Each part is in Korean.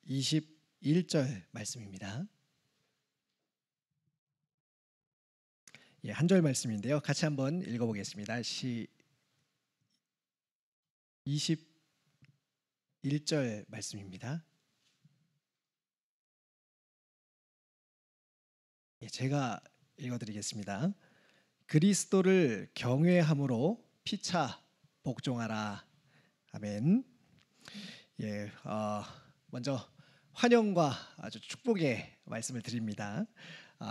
21절 말씀입니다. 한 절 말씀인데요. 같이 한번 읽어보겠습니다. 21절 말씀입니다. 제가 읽어드리겠습니다. 그리스도를 경외함으로 피차 복종하라. 아멘. 먼저 환영과 아주 축복의 말씀을 드립니다.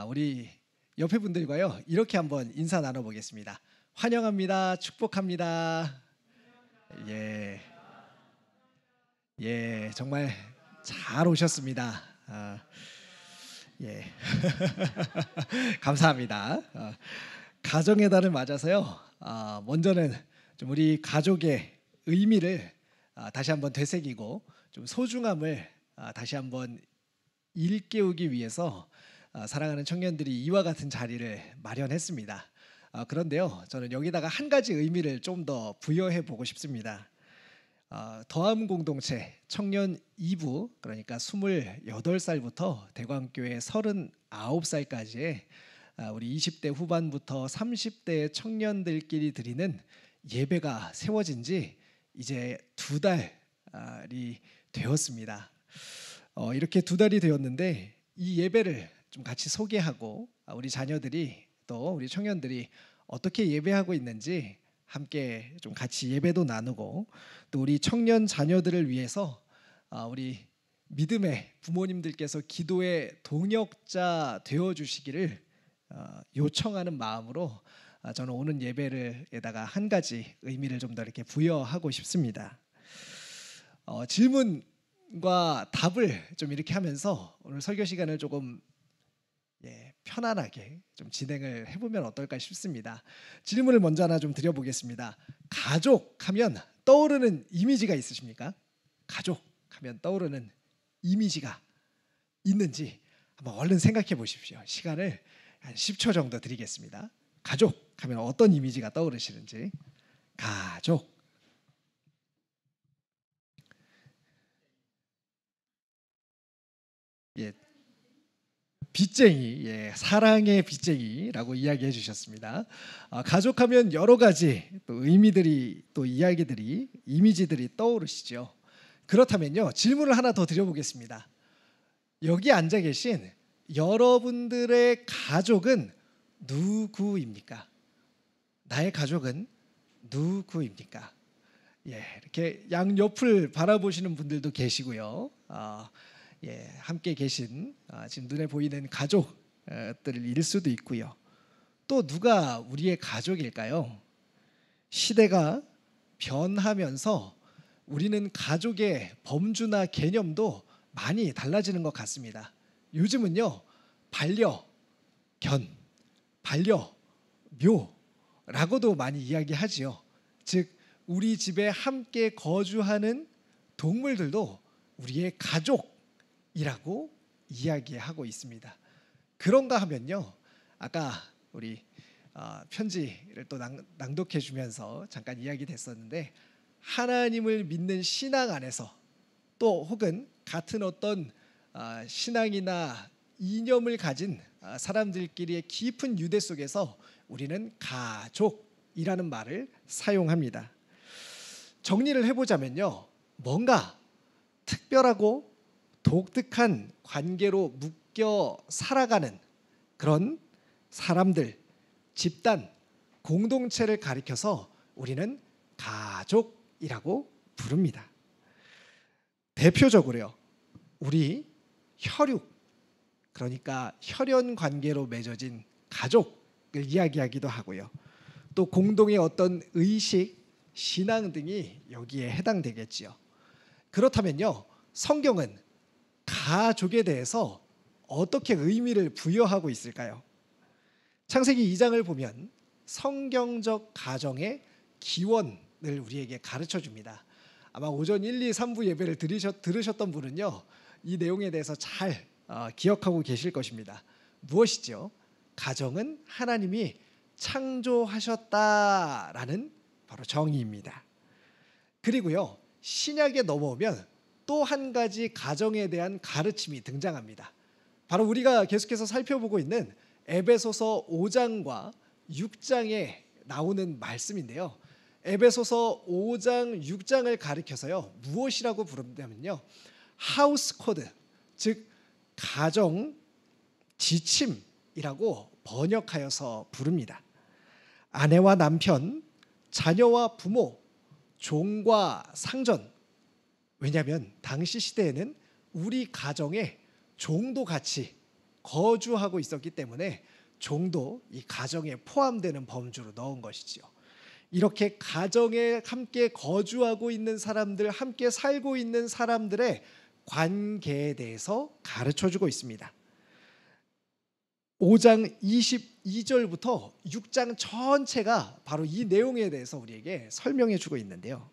우리 옆에 분들과요 이렇게 한번 인사 나눠보겠습니다. 환영합니다. 축복합니다. 정말 잘 오셨습니다. 감사합니다. 가정의 달을 맞아서요. 먼저는 좀 우리 가족의 의미를 다시 한번 되새기고 좀 소중함을 다시 한번 일깨우기 위해서 사랑하는 청년들이 이와 같은 자리를 마련했습니다. 그런데요, 저는 여기다가 한 가지 의미를 좀 더 부여해 보고 싶습니다. 더함 공동체 청년 2부, 그러니까 28살부터 대광교회 39살까지의 우리 20대 후반부터 30대 청년들끼리 드리는 예배가 세워진 지 이제 2달이 되었습니다. 이렇게 2달이 되었는데 이 예배를 좀 같이 소개하고 우리 자녀들이 또 우리 청년들이 어떻게 예배하고 있는지 함께 좀 같이 예배도 나누고 또 우리 청년 자녀들을 위해서 우리 믿음의 부모님들께서 기도의 동역자 되어 주시기를 요청하는 마음으로 저는 오는 예배를에다가 한 가지 의미를 좀 더 이렇게 부여하고 싶습니다. 질문과 답을 좀 이렇게 하면서 오늘 설교 시간을 조금 편안하게 좀 진행을 해보면 어떨까 싶습니다. 질문을 먼저 하나 좀 드려보겠습니다. 가족하면 떠오르는 이미지가 있으십니까? 가족하면 떠오르는 이미지가 있는지 한번 얼른 생각해 보십시오. 시간을 한 10초 정도 드리겠습니다. 가족하면 어떤 이미지가 떠오르시는지. 가족. 빚쟁이, 사랑의 빚쟁이라고 이야기해 주셨습니다. 가족하면 여러 가지 또 의미들이 또 이야기들이 이미지들이 떠오르시죠. 그렇다면요 질문을 하나 더 드려보겠습니다. 여기 앉아 계신 여러분들의 가족은 누구입니까? 나의 가족은 누구입니까? 이렇게 양옆을 바라보시는 분들도 계시고요. 함께 계신 지금 눈에 보이는 가족들일 수도 있고요. 또 누가 우리의 가족일까요? 시대가 변하면서 우리는 가족의 범주나 개념도 많이 달라지는 것 같습니다. 요즘은요 반려견, 반려묘라고도 많이 이야기하지요. 즉 우리 집에 함께 거주하는 동물들도 우리의 가족이라고 이야기하고 있습니다. 그런가 하면요, 아까 우리 편지를 또 낭독해 주면서 잠깐 이야기 됐었는데 하나님을 믿는 신앙 안에서 또 혹은 같은 어떤 신앙이나 이념을 가진 사람들끼리의 깊은 유대 속에서 우리는 가족이라는 말을 사용합니다. 정리를 해보자면요, 뭔가 특별하고 독특한 관계로 묶여 살아가는 그런 사람들, 집단, 공동체를 가리켜서 우리는 가족이라고 부릅니다. 대표적으로요, 우리 혈육, 그러니까 혈연 관계로 맺어진 가족을 이야기하기도 하고요. 또 공동의 어떤 의식, 신앙 등이 여기에 해당되겠지요. 그렇다면요, 성경은 가족에 대해서 어떻게 의미를 부여하고 있을까요? 창세기 2장을 보면 성경적 가정의 기원을 우리에게 가르쳐 줍니다. 아마 오전 1, 2, 3부 예배를 들으셨던 분은요, 이 내용에 대해서 잘 기억하고 계실 것입니다. 무엇이죠? 가정은 하나님이 창조하셨다라는 바로 정의입니다. 그리고요, 신약에 넘어오면 또 한 가지 가정에 대한 가르침이 등장합니다. 바로 우리가 계속해서 살펴보고 있는 에베소서 5장과 6장에 나오는 말씀인데요. 에베소서 5장, 6장을 가리켜서요, 무엇이라고 부르냐면요, 하우스 코드, 즉 가정 지침이라고 번역하여서 부릅니다. 아내와 남편, 자녀와 부모, 종과 상전. 왜냐하면 당시 시대에는 우리 가정에 종도 같이 거주하고 있었기 때문에 종도 이 가정에 포함되는 범주로 넣은 것이지요. 이렇게 가정에 함께 거주하고 있는 사람들, 함께 살고 있는 사람들의 관계에 대해서 가르쳐주고 있습니다. 5장 22절부터 6장 전체가 바로 이 내용에 대해서 우리에게 설명해 주고 있는데요.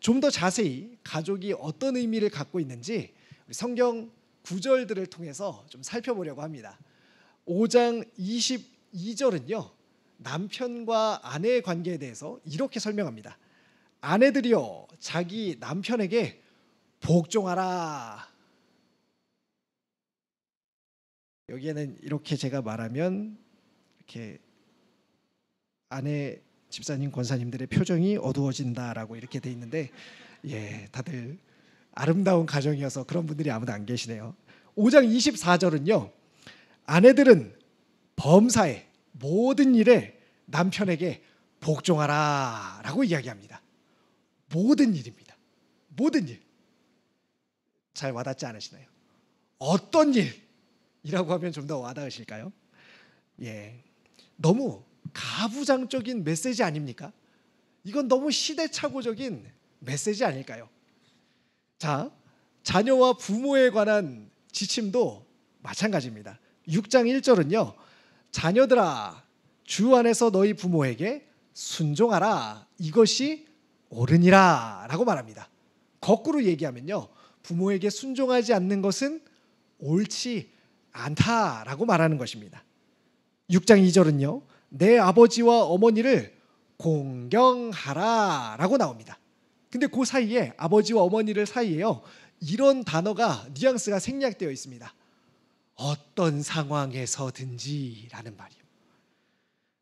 좀 더 자세히 가족이 어떤 의미를 갖고 있는지 성경 구절들을 통해서 좀 살펴보려고 합니다. 5장 22절은요, 남편과 아내의 관계에 대해서 이렇게 설명합니다. 아내들이여 자기 남편에게 복종하라. 여기에는 이렇게 제가 말하면 이렇게 아내 집사님 권사님들의 표정이 어두워진다라고 이렇게 돼 있는데, 예, 다들 아름다운 가정이어서 그런 분들이 아무도 안 계시네요. 5장 24절은요, 아내들은 범사에 모든 일에 남편에게 복종하라 라고 이야기합니다. 모든 일입니다. 모든 일. 잘 와닿지 않으시나요? 어떤 일이라고 하면 좀 더 와닿으실까요? 예, 너무 가부장적인 메시지 아닙니까? 이건 너무 시대착오적인 메시지 아닐까요? 자, 자녀와 부모에 관한 지침도 마찬가지입니다. 6장 1절은요, 자녀들아 주 안에서 너희 부모에게 순종하라, 이것이 옳으니라 라고 말합니다. 거꾸로 얘기하면요, 부모에게 순종하지 않는 것은 옳지 않다라고 말하는 것입니다. 6장 2절은요, 내 아버지와 어머니를 공경하라 라고 나옵니다. 근데 그 사이에, 아버지와 어머니를 사이에요, 이런 단어가, 뉘앙스가 생략되어 있습니다. 어떤 상황에서든지 라는 말이요.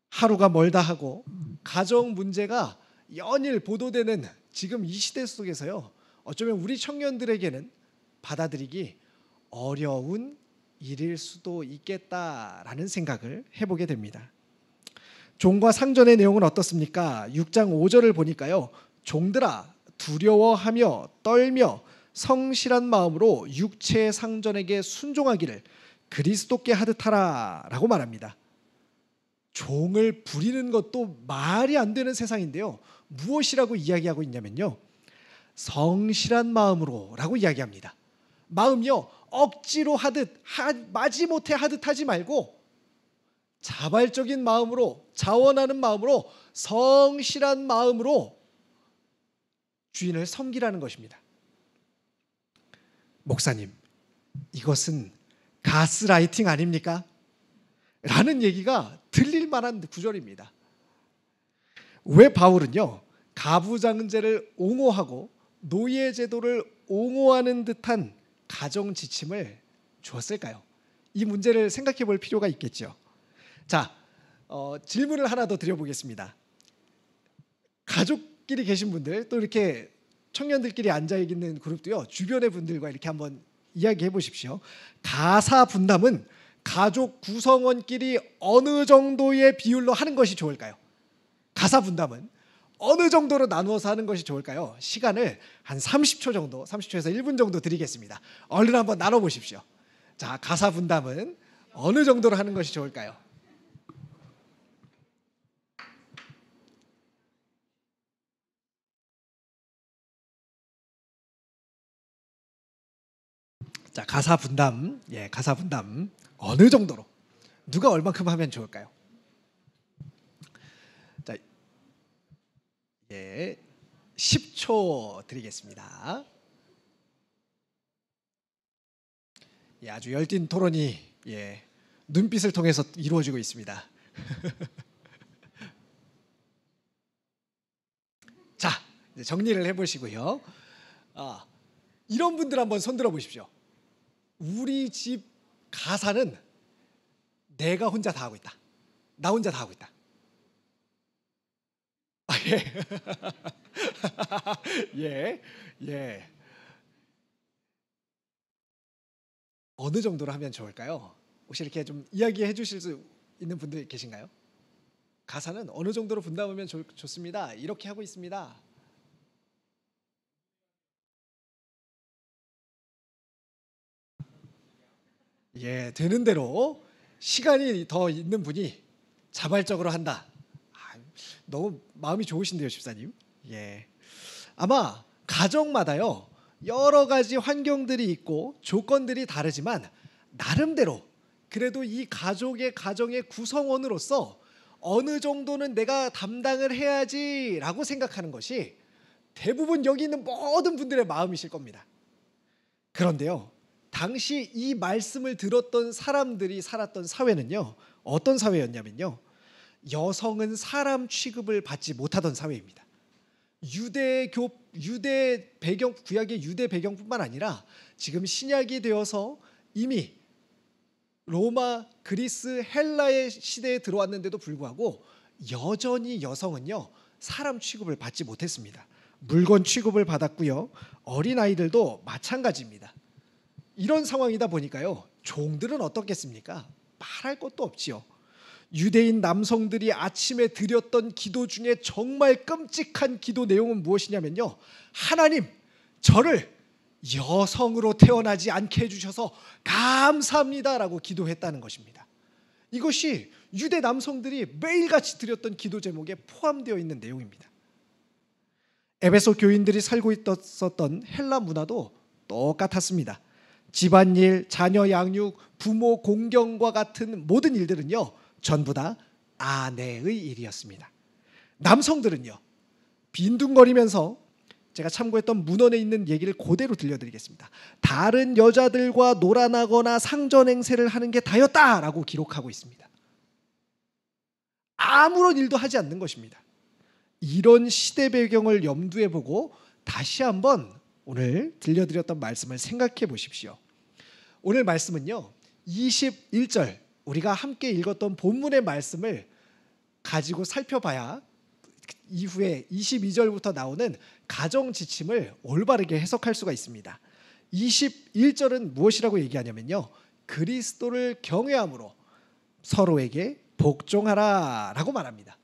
하루가 멀다 하고 가정 문제가 연일 보도되는 지금 이 시대 속에서요, 어쩌면 우리 청년들에게는 받아들이기 어려운 일일 수도 있겠다라는 생각을 해보게 됩니다. 종과 상전의 내용은 어떻습니까? 6장 5절을 보니까요, 종들아 두려워하며 떨며 성실한 마음으로 육체의 상전에게 순종하기를 그리스도께 하듯 하라 라고 말합니다. 종을 부리는 것도 말이 안 되는 세상인데요, 무엇이라고 이야기하고 있냐면요, 성실한 마음으로 라고 이야기합니다. 마음이요, 억지로 하듯, 마지못해 하듯 하지 말고 자발적인 마음으로, 자원하는 마음으로, 성실한 마음으로 주인을 섬기라는 것입니다. 목사님, 이것은 가스라이팅 아닙니까? 라는 얘기가 들릴 만한 구절입니다. 왜 바울은요, 가부장제를 옹호하고 노예제도를 옹호하는 듯한 가정 지침을 주었을까요? 이 문제를 생각해 볼 필요가 있겠죠. 자, 질문을 하나 더 드려보겠습니다. 가족끼리 계신 분들, 또 이렇게 청년들끼리 앉아 있는 그룹도요, 주변의 분들과 이렇게 한번 이야기해 보십시오. 가사 분담은 가족 구성원끼리 어느 정도의 비율로 하는 것이 좋을까요? 가사 분담은 어느 정도로 나누어서 하는 것이 좋을까요? 시간을 한 30초 정도, 30초에서 1분 정도 드리겠습니다. 얼른 한번 나눠보십시오. 자, 가사 분담은 어느 정도로 하는 것이 좋을까요? 자, 가사 분담, 예, 가사 분담 어느 정도로, 누가 얼만큼 하면 좋을까요? 자, 예, 10초 드리겠습니다. 예, 아주 열띤 토론이, 예, 눈빛을 통해서 이루어지고 있습니다. 자, 이제 정리를 해보시고요. 이런 분들 한번 손들어 보십시오. 우리 집 가사는 내가 혼자 다 하고 있다. 나 혼자 다 하고 있다. 아, 예. 예. 예. 어느 정도로 하면 좋을까요? 혹시 이렇게 좀 이야기해 주실 수 있는 분들 계신가요? 가사는 어느 정도로 분담하면 좋습니다. 이렇게 하고 있습니다. 예, 되는 대로 시간이 더 있는 분이 자발적으로 한다. 아, 너무 마음이 좋으신데요, 집사님. 예, 아마 가정마다요 여러 가지 환경들이 있고 조건들이 다르지만 나름대로 그래도 이 가정의 구성원으로서 어느 정도는 내가 담당을 해야지라고 생각하는 것이 대부분 여기 있는 모든 분들의 마음이실 겁니다. 그런데요, 당시 이 말씀을 들었던 사람들이 살았던 사회는요, 어떤 사회였냐면요, 여성은 사람 취급을 받지 못하던 사회입니다. 유대 배경, 구약의 유대 배경뿐만 아니라 지금 신약이 되어서 이미 로마, 그리스, 헬라의 시대에 들어왔는데도 불구하고 여전히 여성은요 사람 취급을 받지 못했습니다. 물건 취급을 받았고요, 어린아이들도 마찬가지입니다. 이런 상황이다 보니까요, 종들은 어떻겠습니까? 말할 것도 없지요. 유대인 남성들이 아침에 드렸던 기도 중에 정말 끔찍한 기도 내용은 무엇이냐면요, 하나님, 저를 여성으로 태어나지 않게 해주셔서 감사합니다라고 기도했다는 것입니다. 이것이 유대 남성들이 매일같이 드렸던 기도 제목에 포함되어 있는 내용입니다. 에베소 교인들이 살고 있었던 헬라 문화도 똑같았습니다. 집안일, 자녀 양육, 부모 공경과 같은 모든 일들은요 전부 다 아내의 일이었습니다. 남성들은요 빈둥거리면서, 제가 참고했던 문헌에 있는 얘기를 그대로 들려드리겠습니다. 다른 여자들과 놀아나거나 상전 행세를 하는 게 다였다라고 기록하고 있습니다. 아무런 일도 하지 않는 것입니다. 이런 시대 배경을 염두에 보고 다시 한번 오늘 들려드렸던 말씀을 생각해 보십시오. 오늘 말씀은요 21절, 우리가 함께 읽었던 본문의 말씀을 가지고 살펴봐야 이후에 22절부터 나오는 가정 지침을 올바르게 해석할 수가 있습니다. 21절은 무엇이라고 얘기하냐면요, 그리스도를 경외함으로 서로에게 복종하라 라고 말합니다.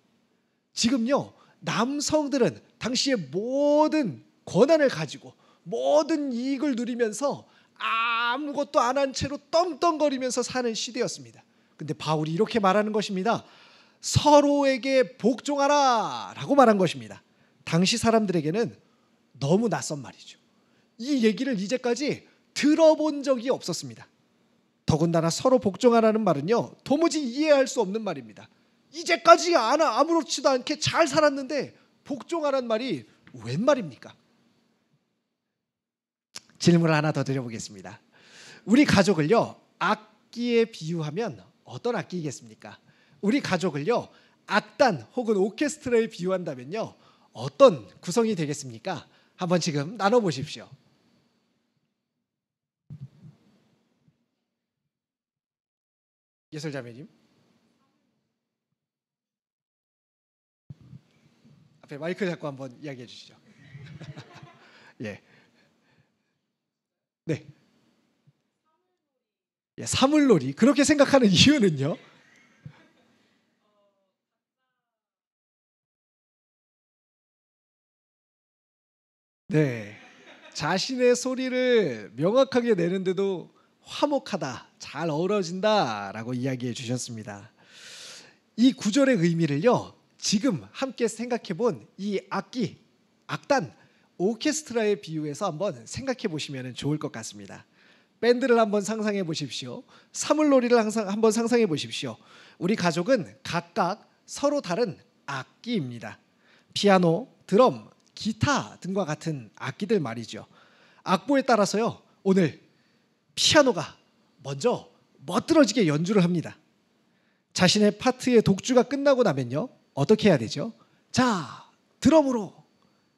지금요 남성들은 당시의 모든 권한을 가지고 모든 이익을 누리면서 아무것도 안 한 채로 떵떵거리면서 사는 시대였습니다. 근데 바울이 이렇게 말하는 것입니다. 서로에게 복종하라 라고 말한 것입니다. 당시 사람들에게는 너무 낯선 말이죠. 이 얘기를 이제까지 들어본 적이 없었습니다. 더군다나 서로 복종하라는 말은요 도무지 이해할 수 없는 말입니다. 이제까지 아무렇지도 않게 잘 살았는데 복종하라는 말이 웬 말입니까? 질문을 하나 더 드려보겠습니다. 우리 가족을요 악기에 비유하면 어떤 악기이겠습니까? 우리 가족을요 악단 혹은 오케스트라에 비유한다면요 어떤 구성이 되겠습니까? 한번 지금 나눠보십시오. 예솔자매님, 앞에 마이크 잡고 한번 이야기해 주시죠. 예, 네, 예, 사물놀이. 그렇게 생각하는 이유는요? 네, 자신의 소리를 명확하게 내는데도 화목하다, 잘 어우러진다라고 이야기해 주셨습니다. 이 구절의 의미를요 지금 함께 생각해본 이 악기, 악단, 오케스트라에 비유해서 한번 생각해 보시면 좋을 것 같습니다. 밴드를 한번 상상해 보십시오. 사물놀이를 한번 상상해 보십시오. 우리 가족은 각각 서로 다른 악기입니다. 피아노, 드럼, 기타 등과 같은 악기들 말이죠. 악보에 따라서요 오늘 피아노가 먼저 멋들어지게 연주를 합니다. 자신의 파트의 독주가 끝나고 나면요 어떻게 해야 되죠? 자, 드럼으로,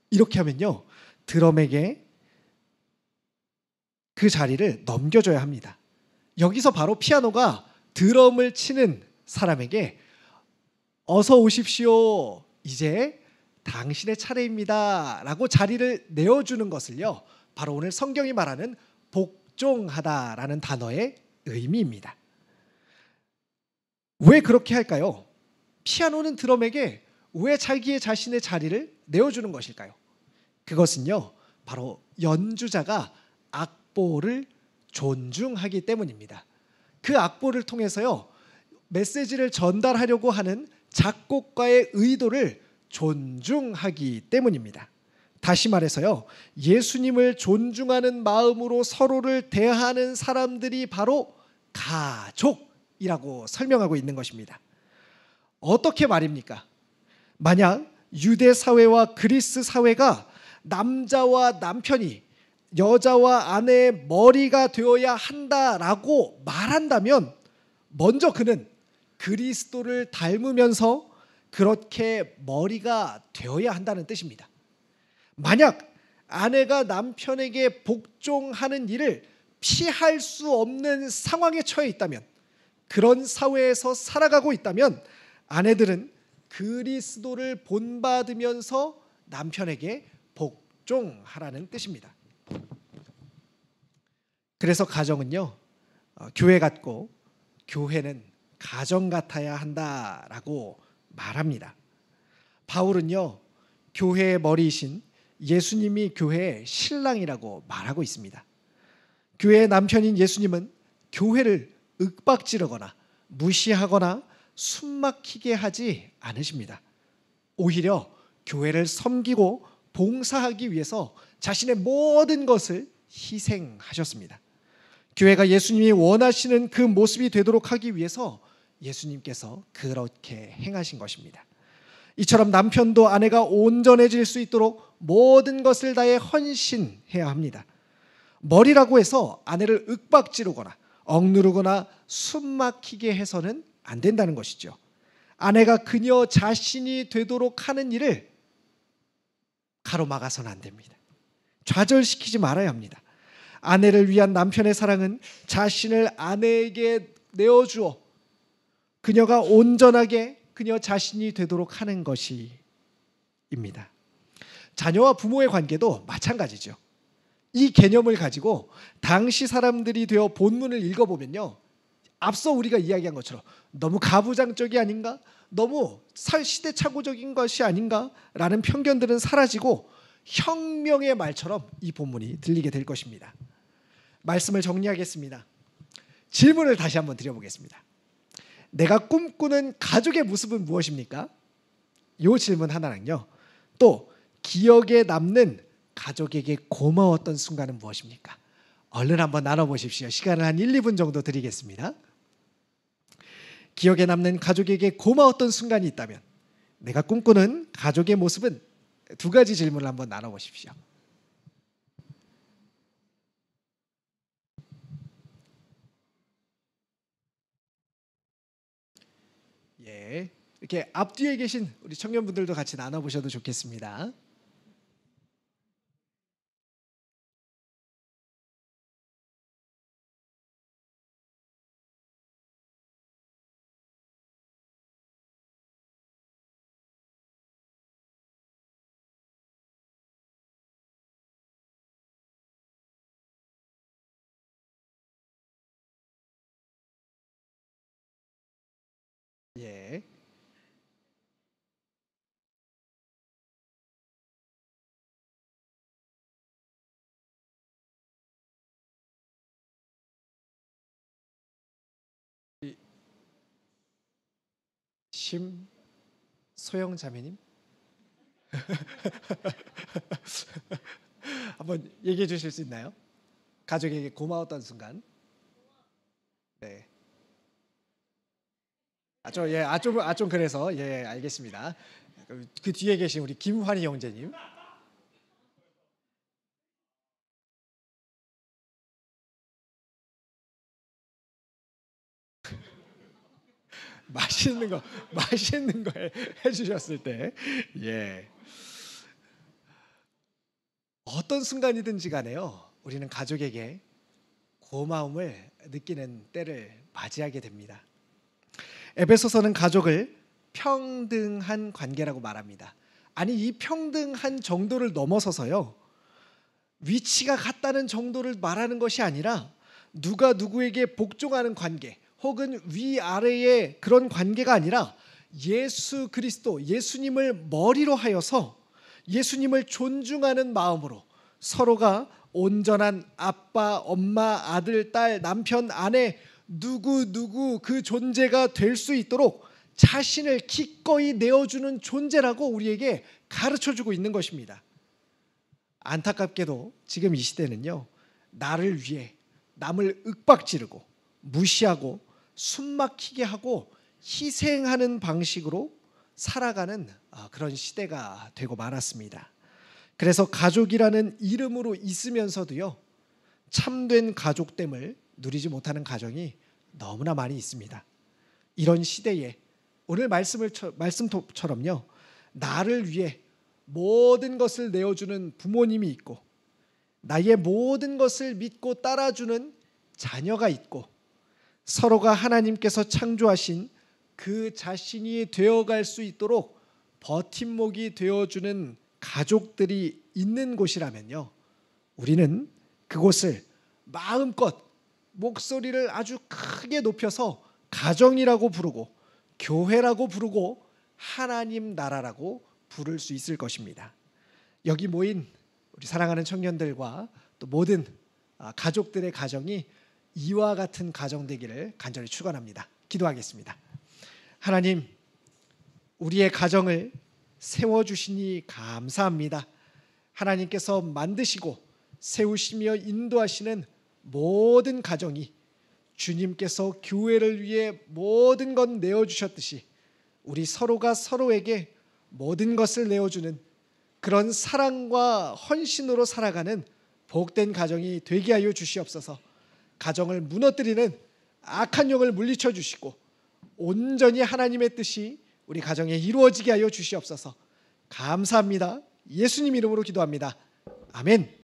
이렇게 하면요 드럼에게 그 자리를 넘겨줘야 합니다. 여기서 바로 피아노가 드럼을 치는 사람에게 어서 오십시오. 이제 당신의 차례입니다. 라고 자리를 내어주는 것을요. 바로 오늘 성경이 말하는 복종하다라는 단어의 의미입니다. 왜 그렇게 할까요? 피아노는 드럼에게 왜 자신의 자리를 내어주는 것일까요? 그것은요, 바로 연주자가 악보를 존중하기 때문입니다. 그 악보를 통해서요, 메시지를 전달하려고 하는 작곡가의 의도를 존중하기 때문입니다. 다시 말해서요, 예수님을 존중하는 마음으로 서로를 대하는 사람들이 바로 가족이라고 설명하고 있는 것입니다. 어떻게 말입니까? 만약 유대 사회와 그리스 사회가 남자와 남편이 여자와 아내의 머리가 되어야 한다라고 말한다면 먼저 그는 그리스도를 닮으면서 그렇게 머리가 되어야 한다는 뜻입니다. 만약 아내가 남편에게 복종하는 일을 피할 수 없는 상황에 처해 있다면, 그런 사회에서 살아가고 있다면 아내들은 그리스도를 본받으면서 남편에게 복종하라는 뜻입니다. 그래서 가정은요, 교회 같고 교회는 가정 같아야 한다라고 말합니다. 바울은요, 교회의 머리이신 예수님이 교회의 신랑이라고 말하고 있습니다. 교회의 남편인 예수님은 교회를 윽박지르거나 무시하거나 숨막히게 하지 않으십니다. 오히려 교회를 섬기고 봉사하기 위해서 자신의 모든 것을 희생하셨습니다. 교회가 예수님이 원하시는 그 모습이 되도록 하기 위해서 예수님께서 그렇게 행하신 것입니다. 이처럼 남편도 아내가 온전해질 수 있도록 모든 것을 다해 헌신해야 합니다. 머리라고 해서 아내를 윽박지르거나 억누르거나 숨막히게 해서는 안 된다는 것이죠. 아내가 그녀 자신이 되도록 하는 일을 가로막아서는 안 됩니다. 좌절시키지 말아야 합니다. 아내를 위한 남편의 사랑은 자신을 아내에게 내어주어 그녀가 온전하게 그녀 자신이 되도록 하는 것입니다. 자녀와 부모의 관계도 마찬가지죠. 이 개념을 가지고 당시 사람들이 되어 본문을 읽어보면요, 앞서 우리가 이야기한 것처럼 너무 가부장적이 아닌가? 너무 시대착오적인 것이 아닌가라는 편견들은 사라지고 혁명의 말처럼 이 본문이 들리게 될 것입니다. 말씀을 정리하겠습니다. 질문을 다시 한번 드려보겠습니다. 내가 꿈꾸는 가족의 모습은 무엇입니까? 이 질문 하나랑요, 또 기억에 남는 가족에게 고마웠던 순간은 무엇입니까? 얼른 한번 나눠보십시오. 시간을 한 1, 2분 정도 드리겠습니다. 기억에 남는 가족에게 고마웠던 순간이 있다면, 내가 꿈꾸는 가족의 모습은, 두 가지 질문을 한번 나눠보십시오. 예, 이렇게 앞뒤에 계신 우리 청년분들도 같이 나눠보셔도 좋겠습니다. 예. 심소영 자매님 한번 얘기해 주실 수 있나요? 가족에게 고마웠던 순간. 네. 좀 그래서 예, 알겠습니다. 그 뒤에 계신 우리 김환희 형제님. 맛있는 거 해주셨을 때, 예, 어떤 순간이든지 간에요, 우리는 가족에게 고마움을 느끼는 때를 맞이하게 됩니다. 에베소서는 가족을 평등한 관계라고 말합니다. 아니, 이 평등한 정도를 넘어서서요, 위치가 같다는 정도를 말하는 것이 아니라 누가 누구에게 복종하는 관계 혹은 위아래의 그런 관계가 아니라 예수 그리스도, 예수님을 머리로 하여서 예수님을 존중하는 마음으로 서로가 온전한 아빠, 엄마, 아들, 딸, 남편, 아내 누구 그 존재가 될 수 있도록 자신을 기꺼이 내어주는 존재라고 우리에게 가르쳐주고 있는 것입니다. 안타깝게도 지금 이 시대는요, 나를 위해 남을 윽박지르고 무시하고 숨막히게 하고 희생하는 방식으로 살아가는 그런 시대가 되고 말았습니다. 그래서 가족이라는 이름으로 있으면서도요, 참된 가족됨을 누리지 못하는 가정이 너무나 많이 있습니다. 이런 시대에 오늘 말씀처럼요, 나를 위해 모든 것을 내어주는 부모님이 있고 나의 모든 것을 믿고 따라주는 자녀가 있고 서로가 하나님께서 창조하신 그 자신이 되어갈 수 있도록 버팀목이 되어주는 가족들이 있는 곳이라면요, 우리는 그곳을 마음껏 목소리를 아주 크게 높여서 가정이라고 부르고 교회라고 부르고 하나님 나라라고 부를 수 있을 것입니다. 여기 모인 우리 사랑하는 청년들과 또 모든 가족들의 가정이 이와 같은 가정 되기를 간절히 축원합니다. 기도하겠습니다. 하나님, 우리의 가정을 세워주시니 감사합니다. 하나님께서 만드시고 세우시며 인도하시는 모든 가정이 주님께서 교회를 위해 모든 것 내어주셨듯이 우리 서로가 서로에게 모든 것을 내어주는 그런 사랑과 헌신으로 살아가는 복된 가정이 되게 하여 주시옵소서. 가정을 무너뜨리는 악한 영을 물리쳐 주시고 온전히 하나님의 뜻이 우리 가정에 이루어지게 하여 주시옵소서. 감사합니다. 예수님 이름으로 기도합니다. 아멘.